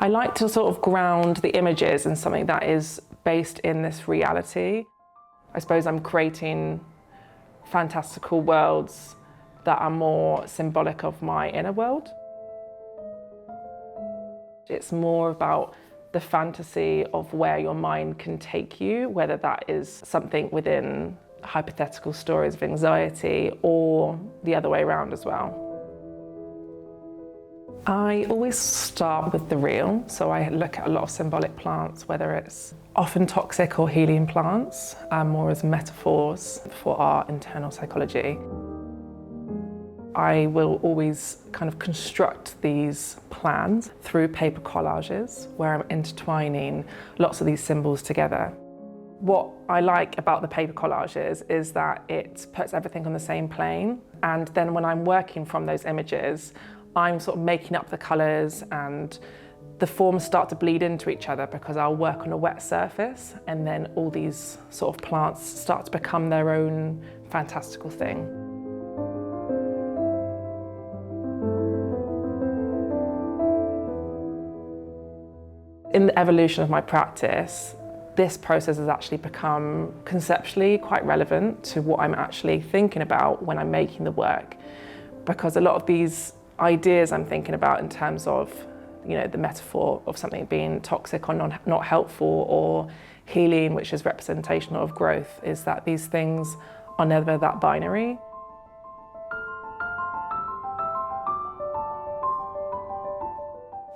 I like to sort of ground the images in something that is based in this reality. I suppose I'm creating fantastical worlds that are more symbolic of my inner world. It's more about the fantasy of where your mind can take you, whether that is something within hypothetical stories of anxiety or the other way around as well. I always start with the real, so I look at a lot of symbolic plants, whether it's often toxic or healing plants, more as metaphors for our internal psychology. I will always kind of construct these plans through paper collages where I'm intertwining lots of these symbols together. What I like about the paper collages is that it puts everything on the same plane, and then when I'm working from those images, I'm sort of making up the colours and the forms start to bleed into each other because I'll work on a wet surface and then all these sort of plants start to become their own fantastical thing. In the evolution of my practice, this process has actually become conceptually quite relevant to what I'm actually thinking about when I'm making the work, because a lot of these ideas I'm thinking about in terms of, the metaphor of something being toxic or not helpful, or healing, which is representational of growth, is that these things are never that binary.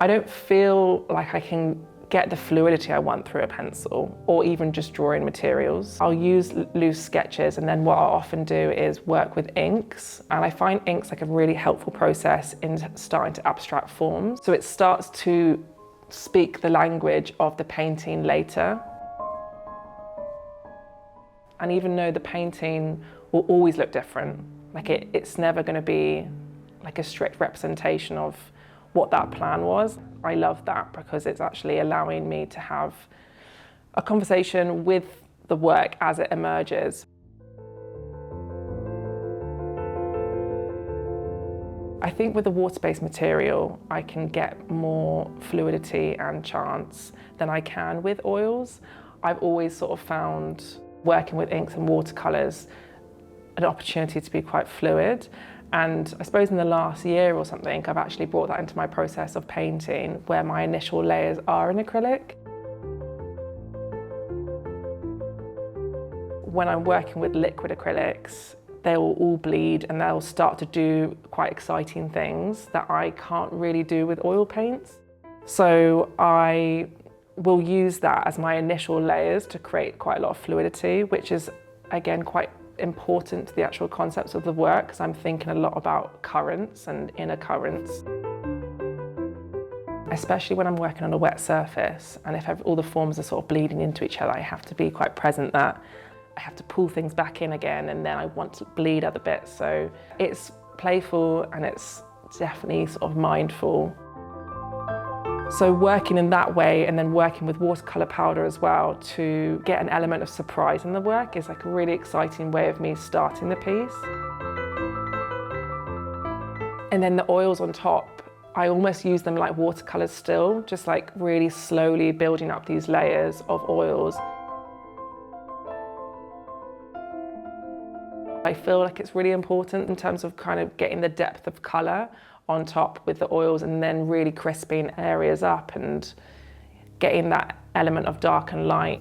I don't feel like I can get the fluidity I want through a pencil, or even just drawing materials. I'll use loose sketches, and then what I'll often do is work with inks. And I find inks like a really helpful process in starting to abstract forms. So it starts to speak the language of the painting later. And even though the painting will always look different, like it's never going to be like a strict representation of what that plan was. I love that because it's actually allowing me to have a conversation with the work as it emerges. I think with the water-based material, I can get more fluidity and chance than I can with oils. I've always sort of found working with inks and watercolours an opportunity to be quite fluid. And I suppose in the last year or something, I've actually brought that into my process of painting, where my initial layers are in acrylic. When I'm working with liquid acrylics, they will all bleed and they'll start to do quite exciting things that I can't really do with oil paints. So I will use that as my initial layers to create quite a lot of fluidity, which is, again, quite important to the actual concepts of the work, because I'm thinking a lot about currents and inner currents. Especially when I'm working on a wet surface, and if all the forms are sort of bleeding into each other, I have to be quite present that I have to pull things back in again, and then I want to bleed other bits. So it's playful and it's definitely sort of mindful. So working in that way, and then working with watercolour powder as well to get an element of surprise in the work, is like a really exciting way of me starting the piece. And then the oils on top, I almost use them like watercolours still, just like really slowly building up these layers of oils. I feel like it's really important in terms of kind of getting the depth of colour on top with the oils, and then really crisping areas up and getting that element of dark and light.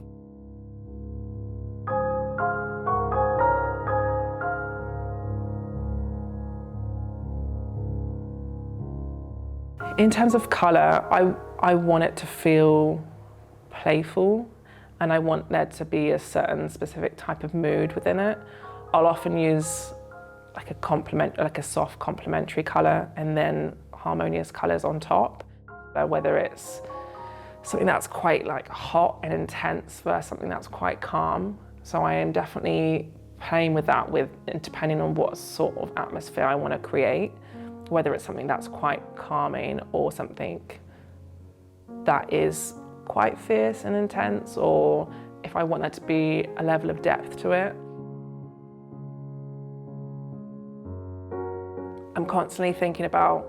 In terms of colour, I want it to feel playful, and I want there to be a certain specific type of mood within it. I'll often use like a soft complementary colour, and then harmonious colours on top, whether it's something that's quite like hot and intense versus something that's quite calm. So I am definitely playing with that, depending on what sort of atmosphere I want to create, whether it's something that's quite calming or something that is quite fierce and intense, or if I want there to be a level of depth to it. I'm constantly thinking about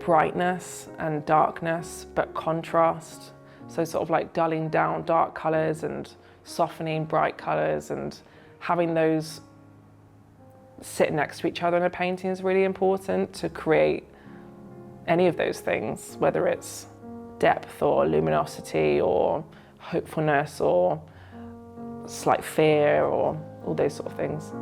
brightness and darkness, but contrast. So sort of like dulling down dark colours and softening bright colours, and having those sit next to each other in a painting is really important to create any of those things, whether it's depth or luminosity or hopefulness or slight fear or all those sort of things.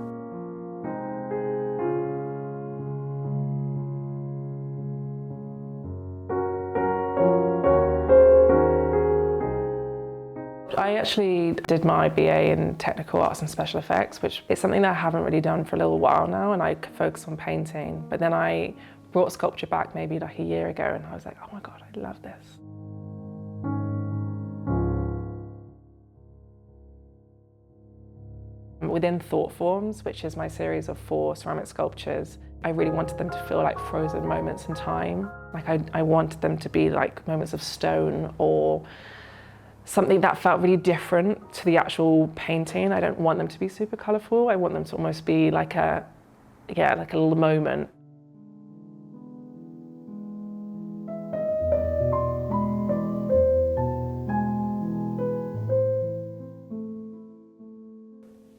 I actually did my BA in Technical Arts and Special Effects, which is something that I haven't really done for a little while now, and I could focus on painting. But then I brought sculpture back maybe like a year ago, and I was like, oh my God, I love this. Within Thought Forms, which is my series of 4 ceramic sculptures, I really wanted them to feel like frozen moments in time. Like I wanted them to be like moments of stone or something that felt really different to the actual painting. I don't want them to be super colourful. I want them to almost be like like a little moment.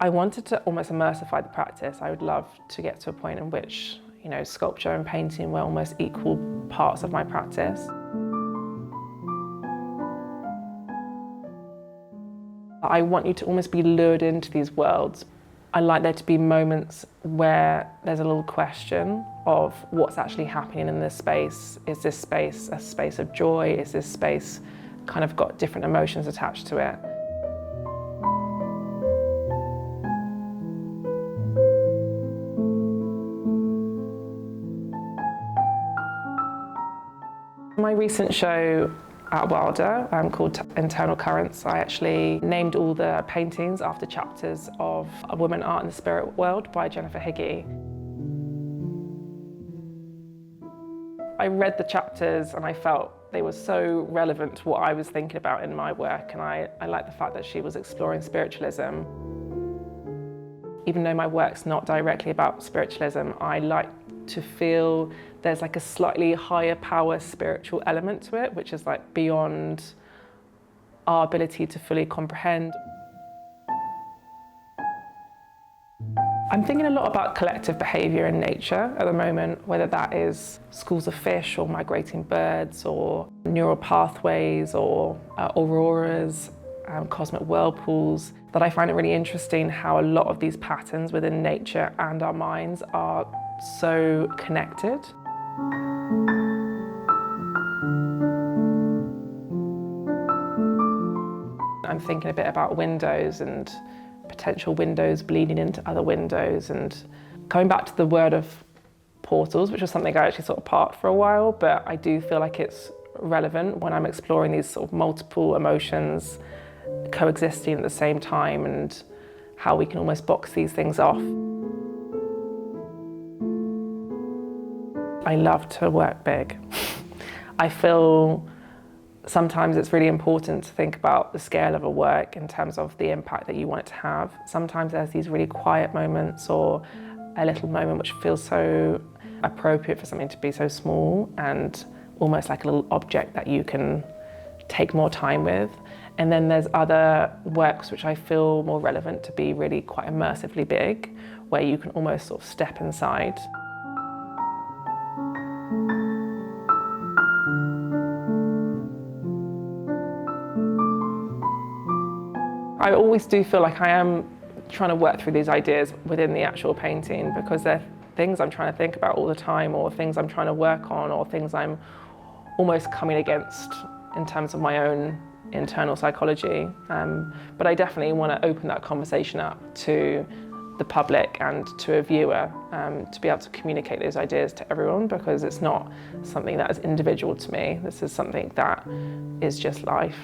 I wanted to almost immersify the practice. I would love to get to a point in which, you know, sculpture and painting were almost equal parts of my practice. I want you to almost be lured into these worlds. I like there to be moments where there's a little question of what's actually happening in this space. Is this space a space of joy? Is this space kind of got different emotions attached to it? My recent show at Wilder, called Internal Currents, I actually named all the paintings after chapters of A Woman, Art and the Spirit World by Jennifer Higgie. I read the chapters and I felt they were so relevant to what I was thinking about in my work, and I like the fact that she was exploring spiritualism. Even though my work's not directly about spiritualism, I like to feel there's like a slightly higher power spiritual element to it, which is like beyond our ability to fully comprehend. I'm thinking a lot about collective behaviour in nature at the moment, whether that is schools of fish or migrating birds or neural pathways or auroras, cosmic whirlpools, that I find it really interesting how a lot of these patterns within nature and our minds are so connected. I'm thinking a bit about windows and potential windows bleeding into other windows, and coming back to the word of portals, which was something I actually sort of parked for a while, but I do feel like it's relevant when I'm exploring these sort of multiple emotions coexisting at the same time and how we can almost box these things off. I love to work big. I feel sometimes it's really important to think about the scale of a work in terms of the impact that you want it to have. Sometimes there's these really quiet moments or a little moment which feels so appropriate for something to be so small and almost like a little object that you can take more time with. And then there's other works which I feel more relevant to be really quite immersively big, where you can almost sort of step inside. I always do feel like I am trying to work through these ideas within the actual painting, because they're things I'm trying to think about all the time, or things I'm trying to work on, or things I'm almost coming against in terms of my own internal psychology. But I definitely want to open that conversation up to the public and to a viewer, to be able to communicate those ideas to everyone, because it's not something that is individual to me. This is something that is just life.